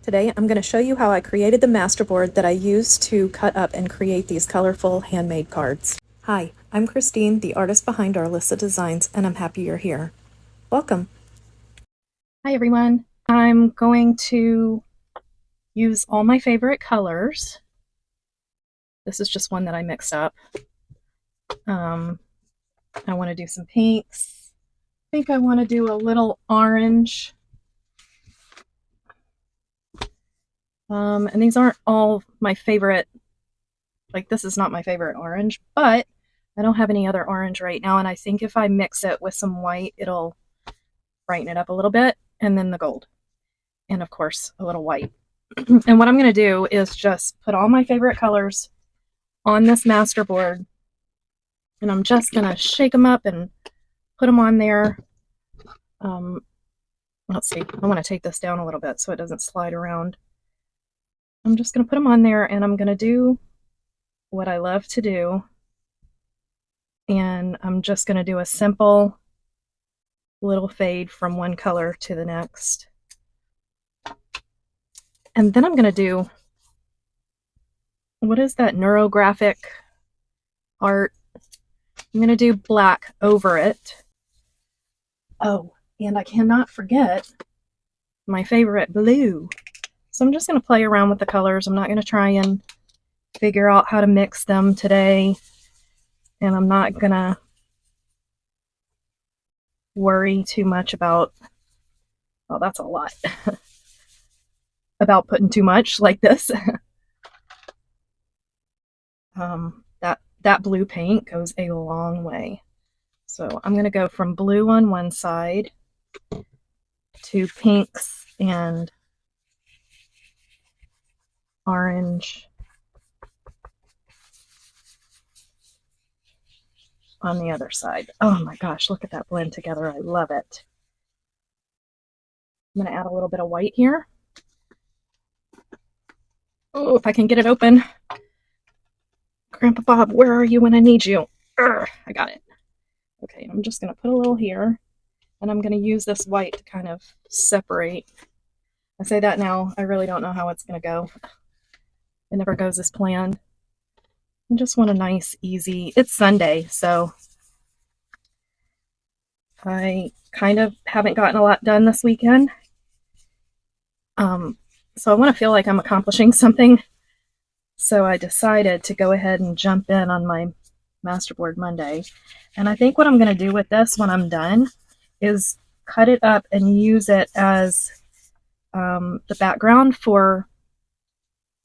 Today I'm going to show you how I created the masterboard that I use to cut up and create these colorful handmade cards. Hi, I'm Christine, the artist behind Darlyssa Designs, and I'm happy you're here. Welcome. Hi everyone. I'm going to use all my favorite colors. This is just one that I mixed up. I want to do some pinks. I think I want to do a little orange. And these aren't all my favorite, like this is not my favorite orange, but I don't have any other orange right now. And I think if I mix it with some white, it'll brighten it up a little bit. And then the gold. And of course, a little white. And what I'm going to do is just put all my favorite colors on this masterboard, and I'm just going to shake them up and put them on there. Let's see, I want to take this down a little bit so it doesn't slide around. I'm just going to put them on there, and I'm going to do what I love to do, and I'm just going to do a simple little fade from one color to the next. And then I'm going to do, what is that, neurographic art? I'm going to do black over it. Oh, and I cannot forget my favorite blue. So I'm just going to play around with the colors. I'm not going to try and figure out how to mix them today. And I'm not going to worry too much about, oh, that's a lot, about putting too much like this. That blue paint goes a long way. So I'm going to go from blue on one side to pinks and orange on the other side. Oh my gosh, look at that blend together. I love it. I'm going to add a little bit of white here. Oh, if I can get it open. Grandpa Bob, where are you when I need you? Urgh, I got it. Okay, I'm just going to put a little here, and I'm going to use this white to kind of separate. I say that now, I really don't know how it's going to go. It never goes as planned. I just want a nice, easy, it's Sunday, so I kind of haven't gotten a lot done this weekend. So I want to feel like I'm accomplishing something. So I decided to go ahead and jump in on my Masterboard Monday. And I think what I'm going to do with this when I'm done is cut it up and use it as the background for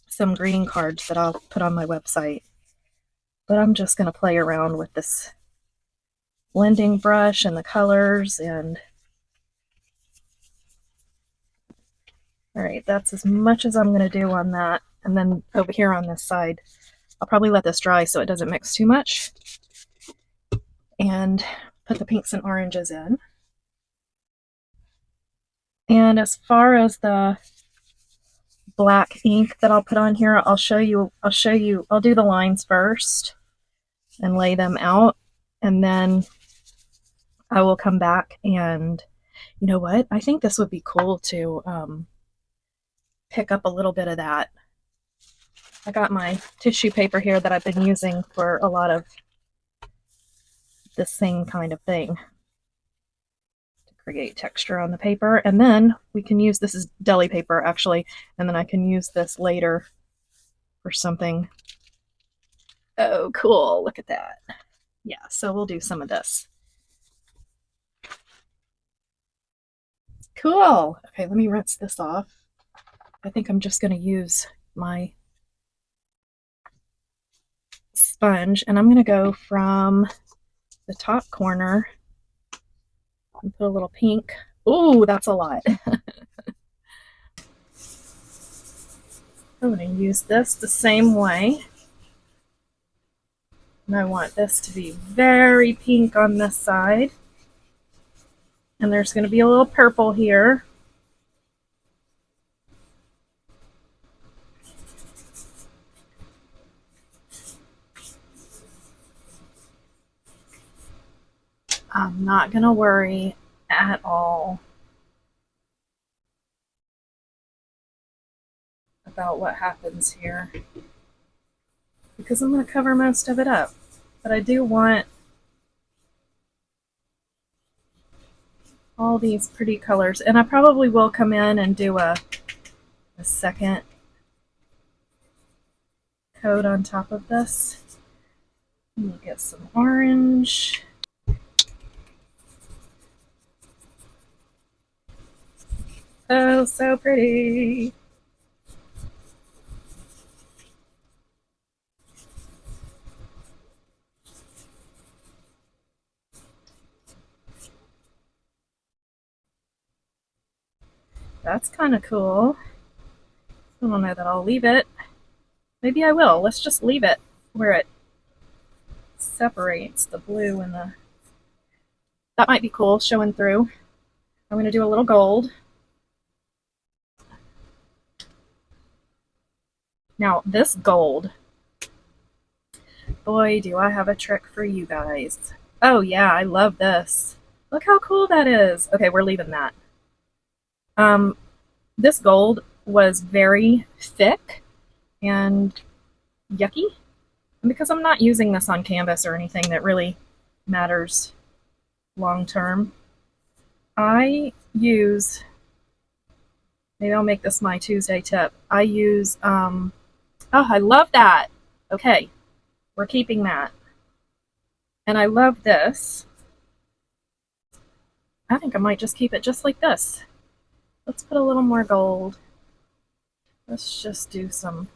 some greeting cards that I'll put on my website. But I'm just going to play around with this blending brush and the colors, and all right, that's as much as I'm going to do on that. And then over here on this side, I'll probably let this dry so it doesn't mix too much, and put the pinks and oranges in. And as far as the black ink that I'll put on here, I'll do the lines first and lay them out, and then I will come back and, you know what, I think this would be cool to pick up a little bit of that. I got my tissue paper here that I've been using for a lot of the same kind of thing to create texture on the paper. And then we can use, this is deli paper actually, and then I can use this later for something. Oh, cool. Look at that. Yeah, so we'll do some of this. Cool. Okay, let me rinse this off. I think I'm just going to use my sponge, and I'm going to go from the top corner and put a little pink. Ooh, that's a lot. I'm going to use this the same way. And I want this to be very pink on this side. And there's going to be a little purple here. I'm not going to worry at all about what happens here because I'm going to cover most of it up. But I do want all these pretty colors, and I probably will come in and do a second coat on top of this. Let me get some orange. Oh, so pretty. That's kind of cool. I don't know that I'll leave it. Maybe I will. Let's just leave it where it separates the blue and the... That might be cool, showing through. I'm going to do a little gold. Now, this gold, boy, do I have a trick for you guys. Oh yeah, I love this. Look how cool that is. Okay, we're leaving that. This gold was very thick and yucky. And because I'm not using this on canvas or anything that really matters long term, I use, maybe I'll make this my Tuesday tip. I use, oh, I love that. Okay, we're keeping that. And I love this. I think I might just keep it just like this. Let's put a little more gold. Let's just do some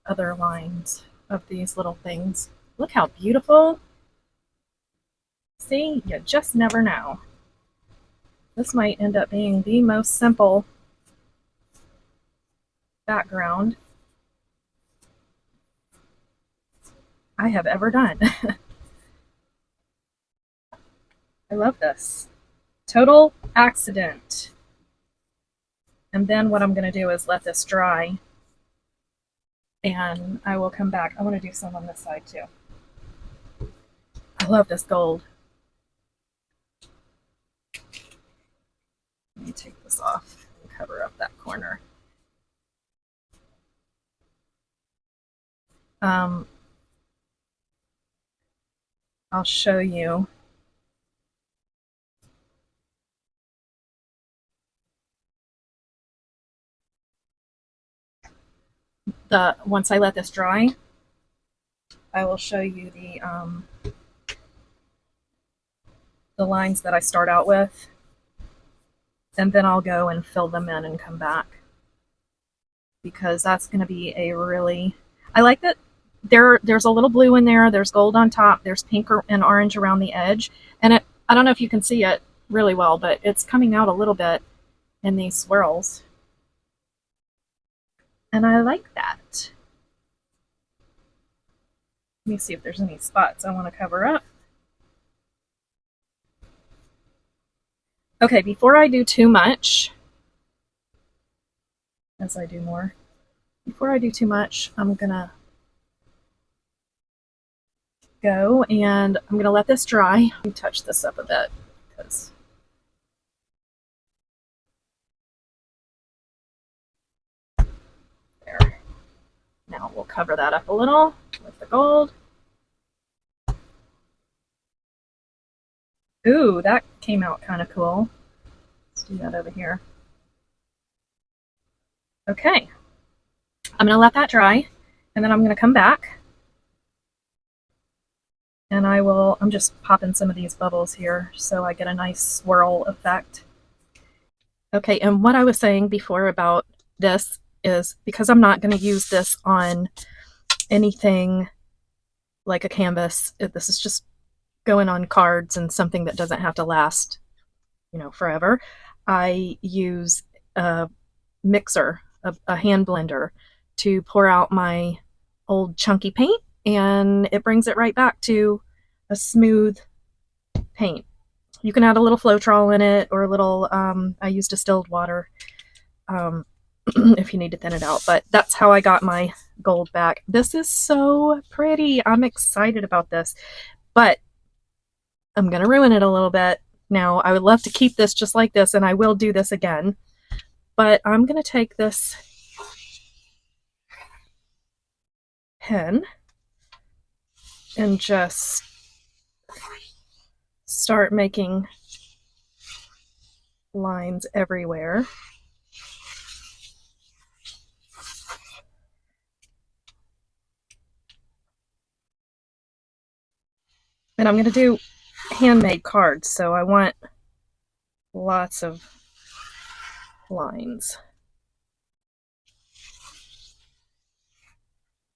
other lines of these little things. Look how beautiful. See, you just never know. This might end up being the most simple background I have ever done. I love this. Total accident. And then what I'm going to do is let this dry, and I will come back. I want to do some on this side too. I love this gold. Let me take this off and cover up that corner. I'll show you. Once I let this dry, I will show you the lines that I start out with, and then I'll go and fill them in and come back, because that's going to be a really, I like that there's a little blue in there, there's gold on top, there's pink and orange around the edge, and I don't know if you can see it really well, but it's coming out a little bit in these swirls. And I like that. Let me see if there's any spots I want to cover up. Okay, before I do too much, as I do more, before I do too much, I'm gonna go and I'm gonna let this dry. Let me touch this up a bit, because there. Now we'll cover that up a little with the gold. Ooh, that came out kind of cool. Let's do that over here. Okay, I'm gonna let that dry, and then I'm gonna come back, and I'm just popping some of these bubbles here so I get a nice swirl effect. Okay, and what I was saying before about this is, because I'm not going to use this on anything like a canvas, this is just going on cards and something that doesn't have to last, forever. I use a mixer, a hand blender, to pour out my old chunky paint, and it brings it right back to a smooth paint. You can add a little Floetrol in it, or a little, I use distilled water if you need to thin it out, but that's how I got my gold back. This is so pretty. I'm excited about this, but I'm going to ruin it a little bit. Now, I would love to keep this just like this, and I will do this again, But I'm going to take this pen and just start making lines everywhere. And I'm going to do handmade cards, so I want lots of lines.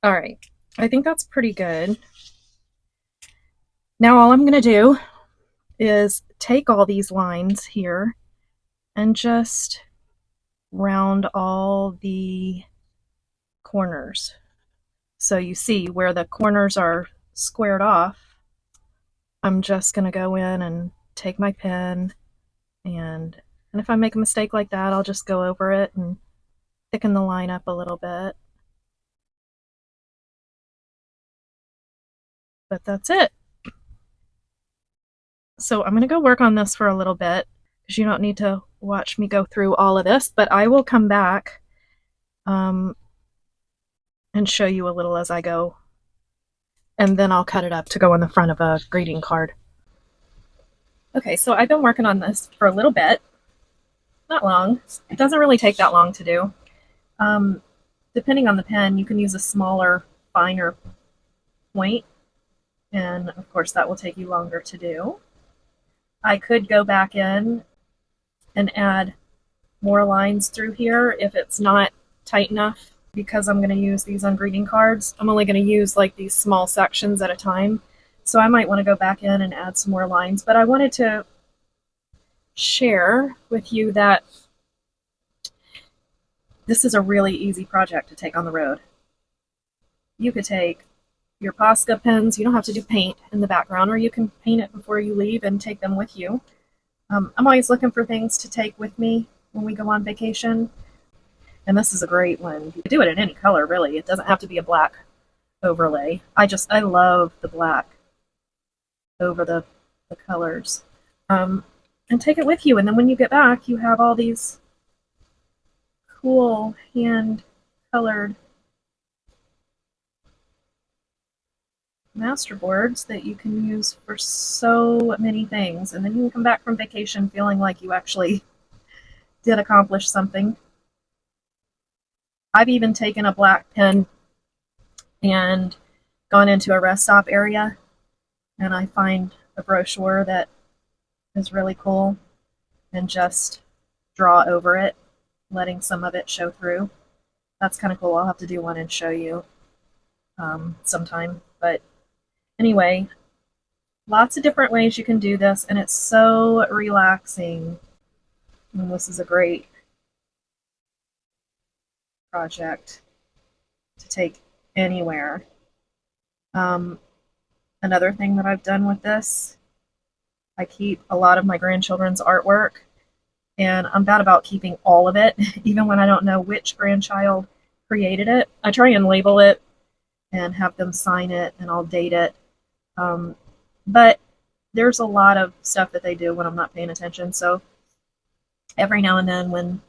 All right, I think that's pretty good. Now all I'm going to do is take all these lines here and just round all the corners. So you see where the corners are squared off, I'm just going to go in and take my pen, and if I make a mistake like that, I'll just go over it and thicken the line up a little bit. But that's it. So I'm going to go work on this for a little bit, because you don't need to watch me go through all of this, but I will come back and show you a little as I go, and then I'll cut it up to go on the front of a greeting card. Okay, so I've been working on this for a little bit. Not long. It doesn't really take that long to do. Depending on the pen, you can use a smaller, finer point, and of course that will take you longer to do. I could go back in and add more lines through here if it's not tight enough, because I'm going to use these on greeting cards. I'm only going to use like these small sections at a time, so I might want to go back in and add some more lines. But I wanted to share with you that this is a really easy project to take on the road. You could take your Posca pens. You don't have to do paint in the background, or you can paint it before you leave and take them with you. I'm always looking for things to take with me when we go on vacation, and this is a great one. You can do it in any color, really. It doesn't have to be a black overlay. I love the black over the colors. And take it with you, and then when you get back, you have all these cool hand-colored masterboards that you can use for so many things, and then you can come back from vacation feeling like you actually did accomplish something. I've even taken a black pen and gone into a rest stop area, and I find a brochure that is really cool, and just draw over it, letting some of it show through. That's kind of cool. I'll have to do one and show you sometime. But anyway, lots of different ways you can do this, and it's so relaxing. And this is a great project to take anywhere. Another thing that I've done with this, I keep a lot of my grandchildren's artwork, and I'm bad about keeping all of it, even when I don't know which grandchild created it. I try and label it and have them sign it, and I'll date it. But there's a lot of stuff that they do when I'm not paying attention, so every now and then when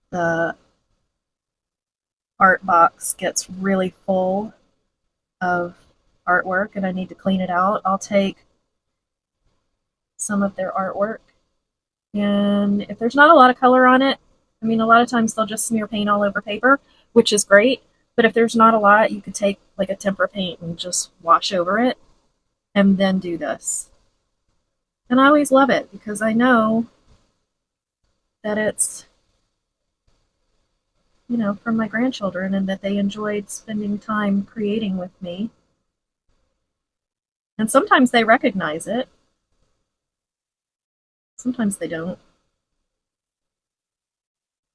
the art box gets really full of artwork and I need to clean it out, I'll take some of their artwork, and if there's not a lot of color on it, I mean, a lot of times they'll just smear paint all over paper, which is great, but if there's not a lot, you could take like a tempera paint and just wash over it and then do this. And I always love it because I know that it's, you know, from my grandchildren, and that they enjoyed spending time creating with me. And sometimes they recognize it. Sometimes they don't.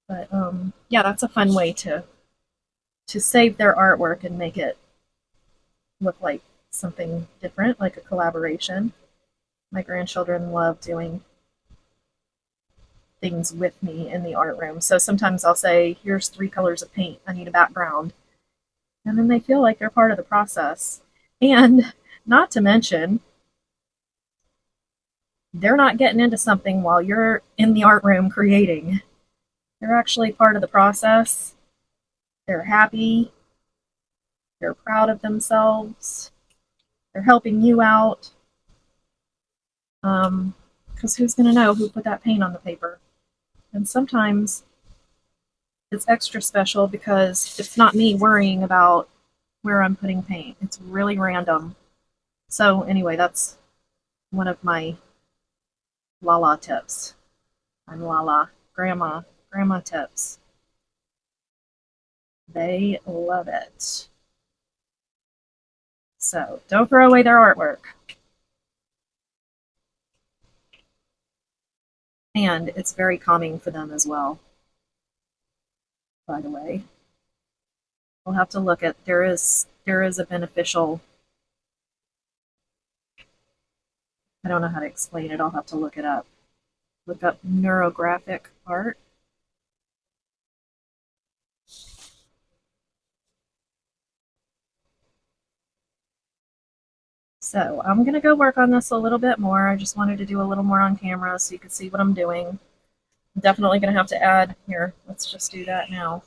But yeah, that's a fun way to save their artwork and make it look like something different, like a collaboration. My grandchildren love doing things with me in the art room. So sometimes I'll say, here's 3 colors of paint, I need a background. And then they feel like they're part of the process. And not to mention, they're not getting into something while you're in the art room creating. They're actually part of the process. They're happy. They're proud of themselves. They're helping you out. Because who's going to know who put that paint on the paper? And sometimes it's extra special because it's not me worrying about where I'm putting paint. It's really random. So anyway, that's one of my Lala tips. I'm Lala. Grandma tips. They love it. So don't throw away their artwork. And it's very calming for them as well, by the way. We'll have to look at, there is a beneficial, I don't know how to explain it, I'll have to look it up. Look up neurographic art. So I'm going to go work on this a little bit more. I just wanted to do a little more on camera so you could see what I'm doing. I'm definitely going to have to add, here, let's just do that now.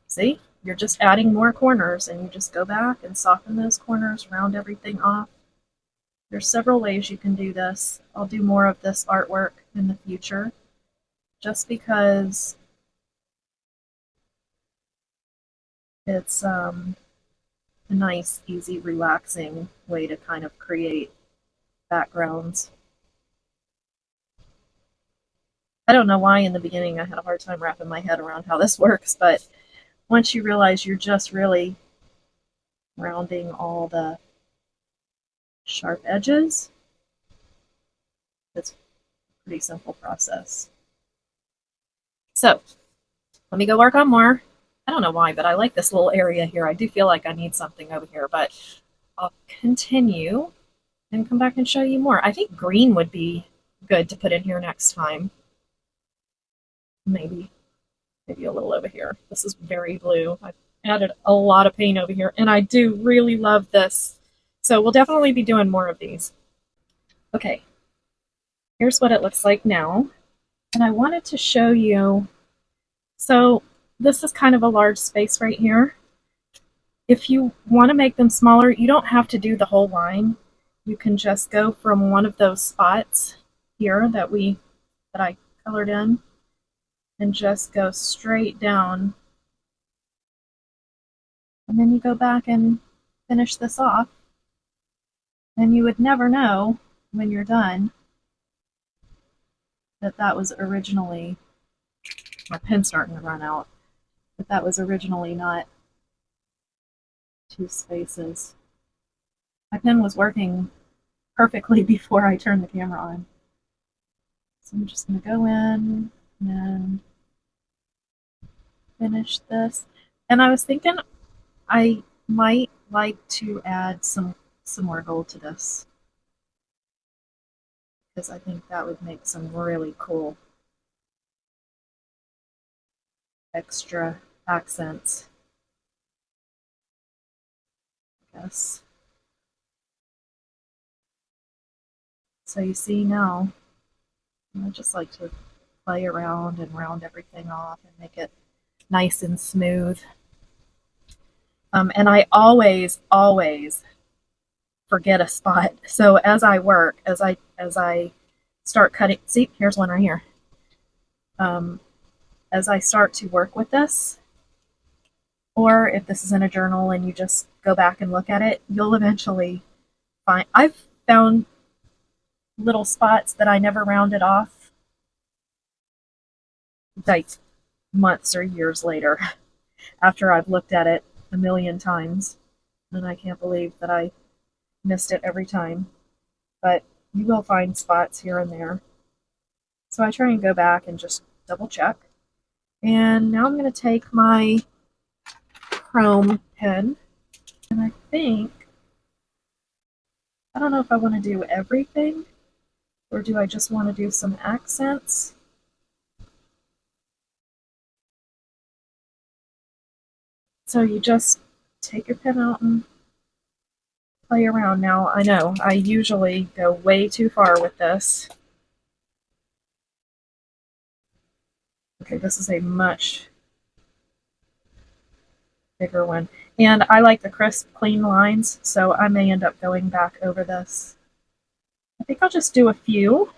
See, you're just adding more corners and you just go back and soften those corners, round everything off. There's several ways you can do this. I'll do more of this artwork in the future just because it's a nice, easy, relaxing way to kind of create backgrounds. I don't know why in the beginning I had a hard time wrapping my head around how this works, but once you realize you're just really rounding all the sharp edges, it's a pretty simple process. So let me go work on more. I don't know why, but I like this little area here. I do feel like I need something over here, but I'll continue and come back and show you more. I think green would be good to put in here next time. Maybe a little over here. This is very blue. I've added a lot of paint over here, and I do really love this. So we'll definitely be doing more of these. Okay, here's what it looks like now. And I wanted to show you, so this is kind of a large space right here. If you want to make them smaller, you don't have to do the whole line. You can just go from one of those spots here that I colored in and just go straight down. And then you go back and finish this off. And you would never know when you're done that that was originally, my pen's starting to run out, but that was originally not two spaces. My pen was working perfectly before I turned the camera on. So I'm just going to go in and finish this. And I was thinking I might like to add some more gold to this, because I think that would make some really cool extra accents, I guess. So you see now, I just like to play around and round everything off and make it nice and smooth. And I always forget a spot. So as I work, as I start cutting, see, here's one right here. As I start to work with this, or if this is in a journal and you just go back and look at it, you'll eventually find, I've found little spots that I never rounded off, like months or years later, after I've looked at it a million times, and I can't believe that I missed it every time. But you will find spots here and there. So I try and go back and just double check. And now I'm going to take my chrome pen, and I think, I don't know if I want to do everything, or do I just want to do some accents? So you just take your pen out and play around. Now, I know I usually go way too far with this. Okay, this is a much bigger one. And I like the crisp, clean lines, so I may end up going back over this. I think I'll just do a few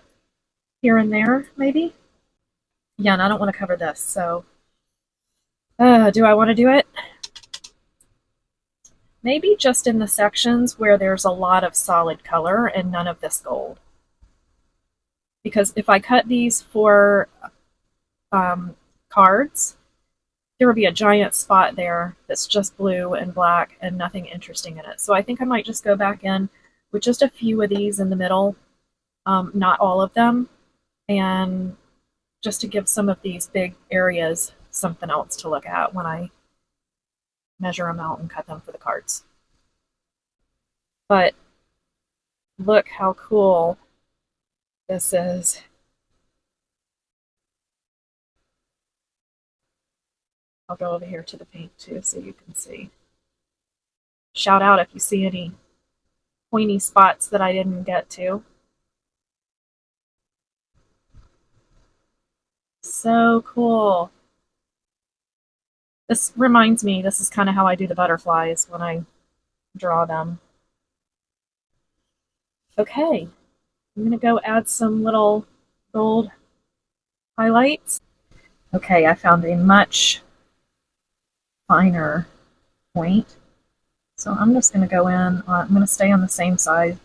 here and there, maybe. Yeah, and I don't want to cover this, so do I want to do it? Maybe just in the sections where there's a lot of solid color and none of this gold. Because if I cut these for cards, there would be a giant spot there that's just blue and black and nothing interesting in it. So I think I might just go back in with just a few of these in the middle, not all of them, and just to give some of these big areas something else to look at when I measure them out and cut them for the cards. But look how cool this is. I'll go over here to the paint too so you can see. Shout out if you see any pointy spots that I didn't get to. So cool. This reminds me, this is kind of how I do the butterflies when I draw them. Okay, I'm going to go add some little gold highlights. Okay, I found a much finer point. So I'm just going to go in, I'm going to stay on the same side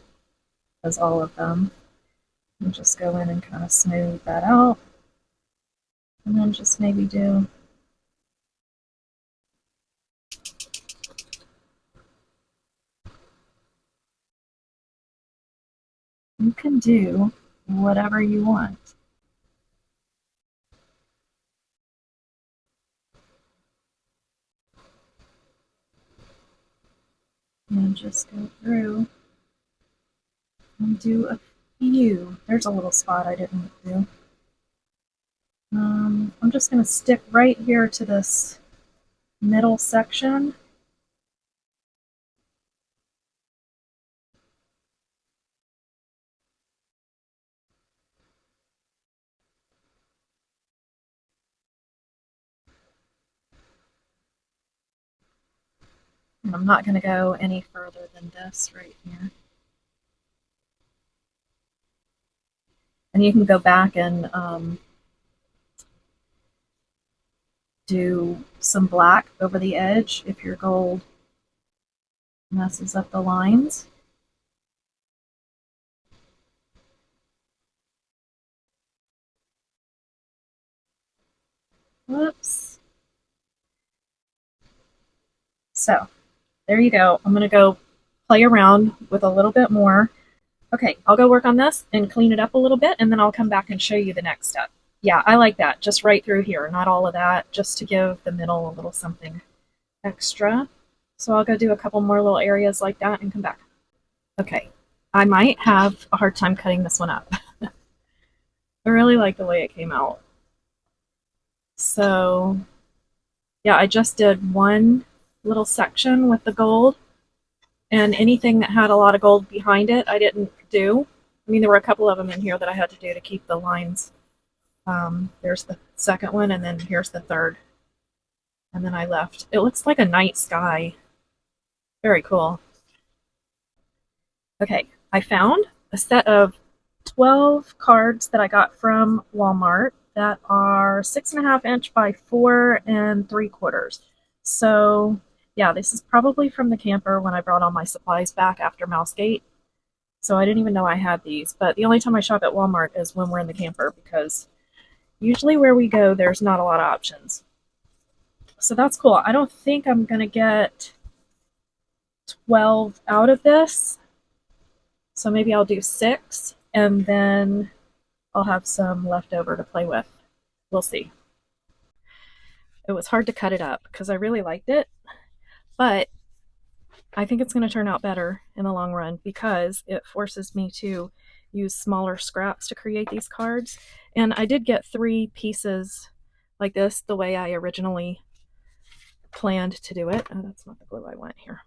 as all of them. And just go in and kind of smooth that out. And then just maybe do you can do whatever you want. And just go through and do a few. There's a little spot I didn't do. I'm just going to stick right here to this middle section. And I'm not going to go any further than this right here. And you can go back and do some black over the edge if your gold messes up the lines. Whoops. So there you go. I'm going to go play around with a little bit more. Okay, I'll go work on this and clean it up a little bit, and then I'll come back and show you the next step. Yeah, I like that. Just right through here, not all of that, just to give the middle a little something extra. So I'll go do a couple more little areas like that and come back. Okay, I might have a hard time cutting this one up. I really like the way it came out. So yeah, I just did one little section with the gold, and anything that had a lot of gold behind it, I didn't do. I mean, there were a couple of them in here that I had to do to keep the lines. There's the second one, and then here's the third. And then I left. It looks like a night sky. Very cool. Okay, I found a set of 12 cards that I got from Walmart that are 6.5 inch by 4 3/4. So yeah, this is probably from the camper when I brought all my supplies back after Mousegate. So I didn't even know I had these, but the only time I shop at Walmart is when we're in the camper because usually where we go, there's not a lot of options. So that's cool. I don't think I'm going to get 12 out of this. So maybe I'll do 6 and then I'll have some left over to play with. We'll see. It was hard to cut it up because I really liked it, but I think it's going to turn out better in the long run because it forces me to use smaller scraps to create these cards. And I did get 3 pieces like this the way I originally planned to do it. Oh, that's not the glue I want here.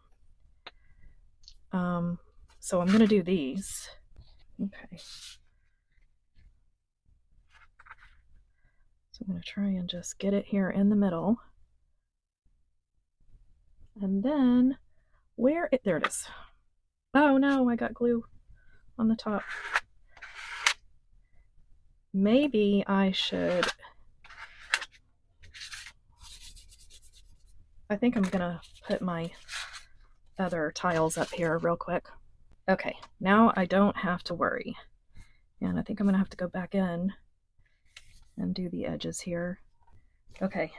So I'm going to do these. Okay. So I'm going to try and just get it here in the middle. And then there it is. Oh no, I got glue on the top. Maybe I should, I think I'm gonna put my other tiles up here real quick. Okay, now I don't have to worry. And I think I'm gonna have to go back in and do the edges here. Okay,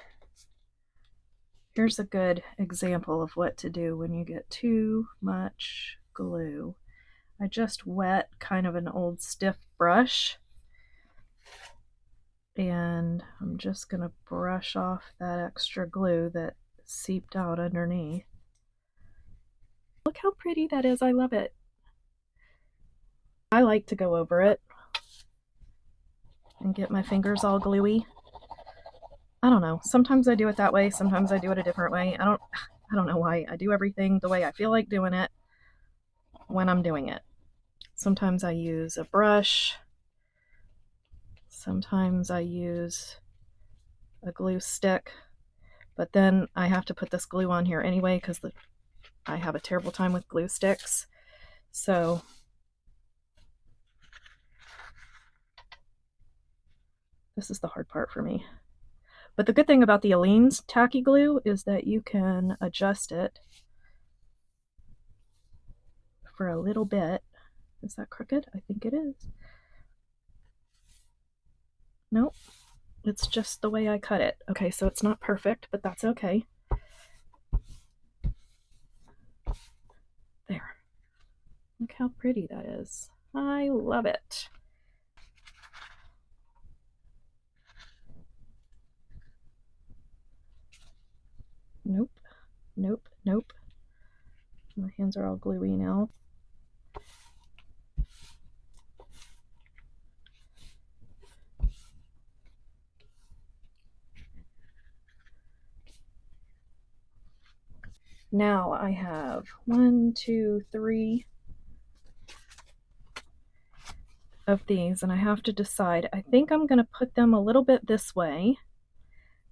here's a good example of what to do when you get too much glue. I just wet kind of an old stiff brush, and I'm just gonna brush off that extra glue that seeped out underneath. Look how pretty that is. I love it. I like to go over it and get my fingers all gluey. I don't know. Sometimes I do it that way. Sometimes I do it a different way. I don't know why. I do everything the way I feel like doing it when I'm doing it. Sometimes I use a brush. Sometimes I use a glue stick. But then I have to put this glue on here anyway because I have a terrible time with glue sticks. So this is the hard part for me. But the good thing about the Aleene's tacky glue is that you can adjust it for a little bit. Is that crooked? I think it is. Nope. It's just the way I cut it. Okay, so it's not perfect, but that's okay. There. Look how pretty that is. I love it. Nope. Nope. Nope. My hands are all gluey now. Now I have 1, 2, 3 of these, and I have to decide. I think I'm going to put them a little bit this way,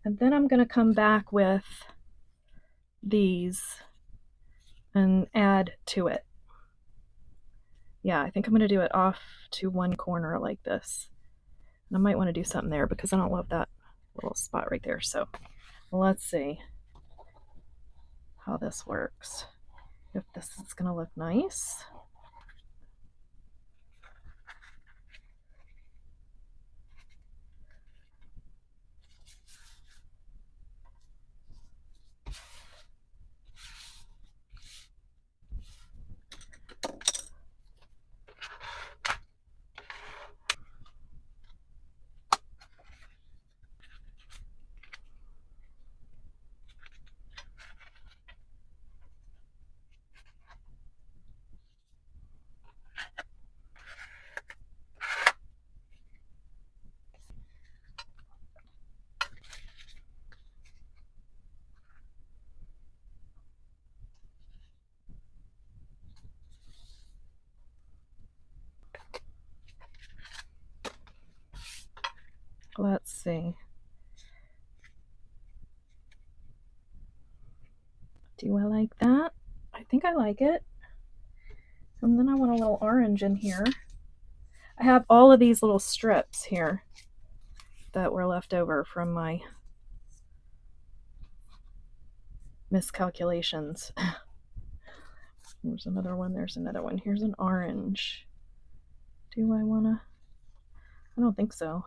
and then I'm going to come back with these and add to it. Yeah, I think I'm going to do it off to one corner like this. And I might want to do something there because I don't love that little spot right there. So let's see how this works. If this is going to look nice. Let's see. Do I like that? I think I like it. And then I want a little orange in here. I have all of these little strips here that were left over from my miscalculations. There's another one. There's another one. Here's an orange. Do I want to? I don't think so.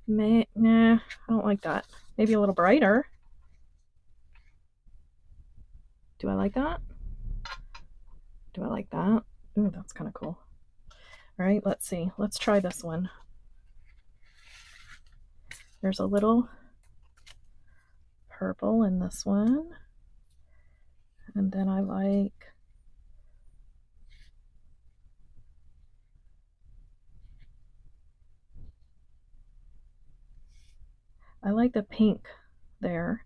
Nah, I don't like that. Maybe a little brighter. Do I like that? Do I like that? Ooh, that's kind of cool. All right, let's see. Let's try this one. There's a little purple in this one. And then I like the pink there.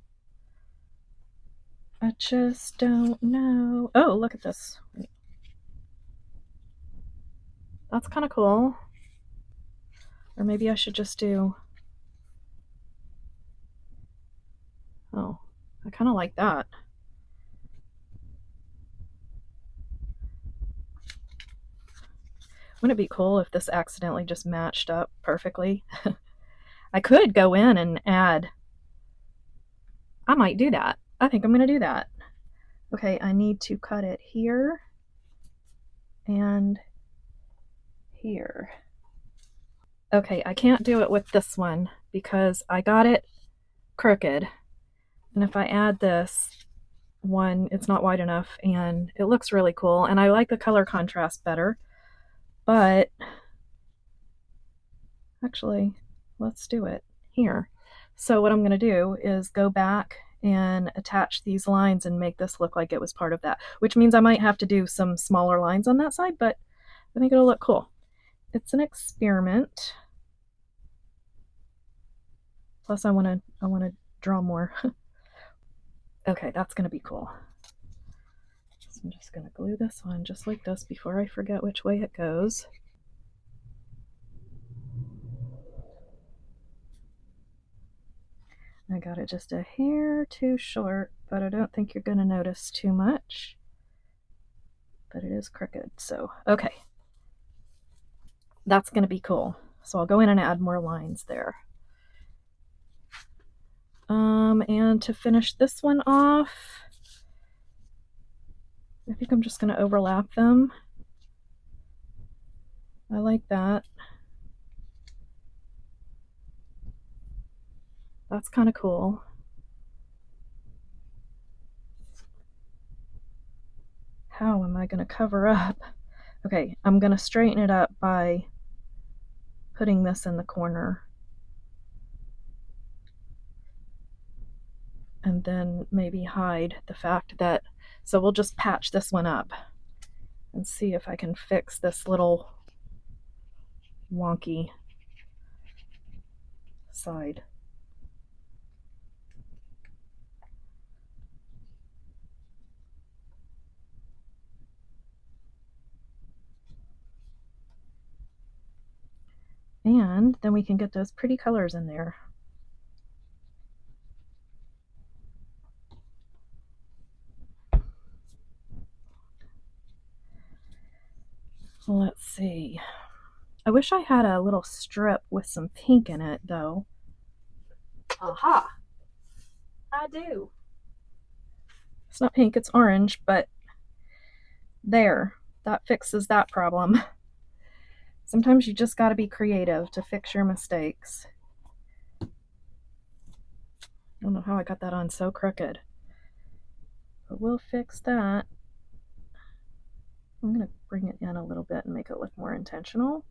I just don't know. Oh, look at this. Wait. That's kind of cool. Or maybe I should just do, oh, I kind of like that. Wouldn't it be cool if this accidentally just matched up perfectly? I could go in and add, I might do that. I think I'm going to do that. Okay, I need to cut it here and here. Okay, I can't do it with this one because I got it crooked. And if I add this one, it's not wide enough and it looks really cool. And I like the color contrast better. But actually, let's do it here. So what I'm going to do is go back and attach these lines and make this look like it was part of that, which means I might have to do some smaller lines on that side, but I think it'll look cool. It's an experiment. Plus I want to draw more. Okay, that's going to be cool. So I'm just going to glue this on just like this before I forget which way it goes. I got it just a hair too short, but I don't think you're going to notice too much. But it is crooked, so okay. That's going to be cool. So I'll go in and add more lines there. And to finish this one off, I think I'm just going to overlap them. I like that. That's kind of cool. How am I going to cover up? Okay, I'm going to straighten it up by putting this in the corner. And then maybe hide the fact that, so we'll just patch this one up and see if I can fix this little wonky side. And then we can get those pretty colors in there. Let's see. I wish I had a little strip with some pink in it, though. Aha! I do. It's not pink, it's orange, but there. That fixes that problem. Sometimes you just got to be creative to fix your mistakes. I don't know how I got that on so crooked, but we'll fix that. I'm going to bring it in a little bit and make it look more intentional.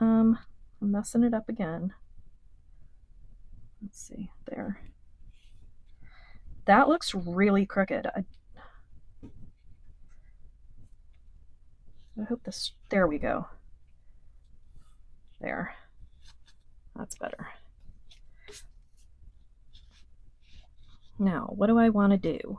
I'm messing it up again. Let's see, there. That looks really crooked. I hope this, there we go. There. That's better. Now, what do I want to do?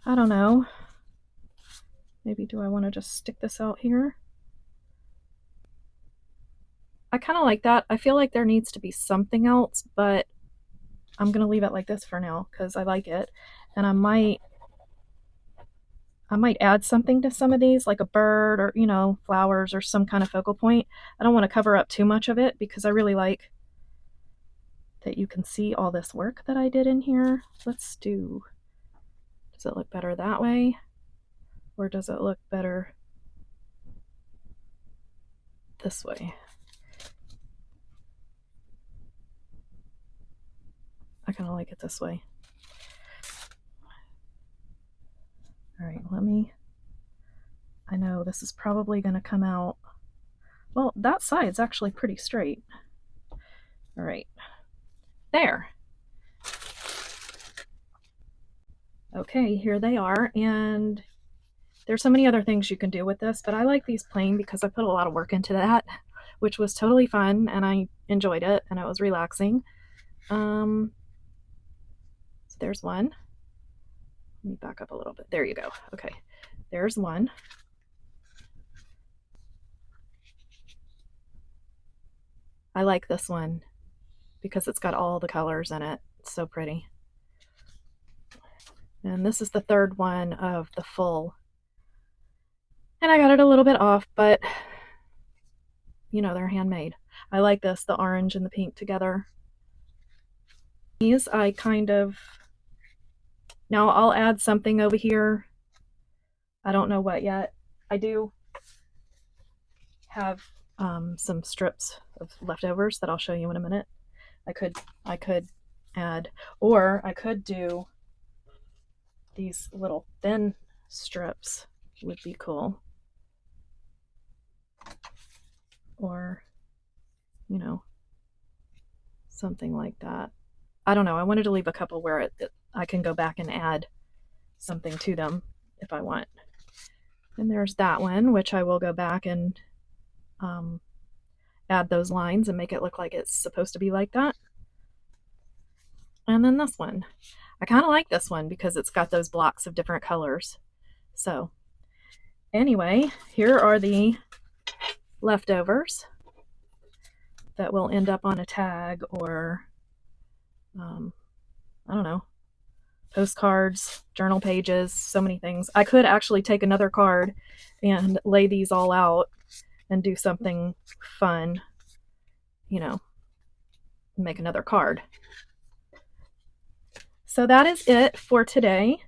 I don't know. Maybe do I want to just stick this out here? I kind of like that. I feel like there needs to be something else, but I'm going to leave it like this for now because I like it. And I might add something to some of these, like a bird or, you know, flowers or some kind of focal point. I don't want to cover up too much of it because I really like that you can see all this work that I did in here. Let's do, does it look better that way? Or does it look better this way? I kind of like it this way. All right, I know this is probably going to come out, well, that side's actually pretty straight. All right, there. Okay, here they are, and there's so many other things you can do with this, but I like these plain because I put a lot of work into that, which was totally fun, and I enjoyed it and it was relaxing. So there's one. Let me back up a little bit. There you go. Okay, there's one. I like this one because it's got all the colors in it. It's so pretty. And this is the third one of the full. And I got it a little bit off, but you know, they're handmade. I like this, the orange and the pink together. These I kind of, now I'll add something over here. I don't know what yet. I do have some strips of leftovers that I'll show you in a minute. I could add, or I could do these little thin strips, would be cool. Or, you know, something like that. I don't know. I wanted to leave a couple where I can go back and add something to them if I want. And there's that one, which I will go back and add those lines and make it look like it's supposed to be like that. And then this one. I kind of like this one because it's got those blocks of different colors. So anyway, here are the leftovers that will end up on a tag or I don't know, postcards, journal pages, so many things. I could actually take another card and lay these all out and do something fun, you know, make another card. So that is it for today.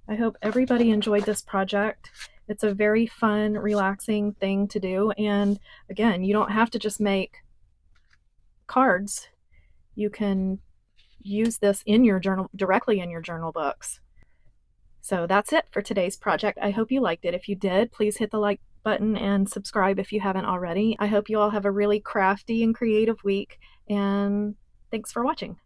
I hope everybody enjoyed this project. It's a very fun, relaxing thing to do. And again, you don't have to just make cards. You can use this in your journal, directly in your journal books. So that's it for today's project. I hope you liked it. If you did, please hit the like button and subscribe if you haven't already. I hope you all have a really crafty and creative week, and thanks for watching.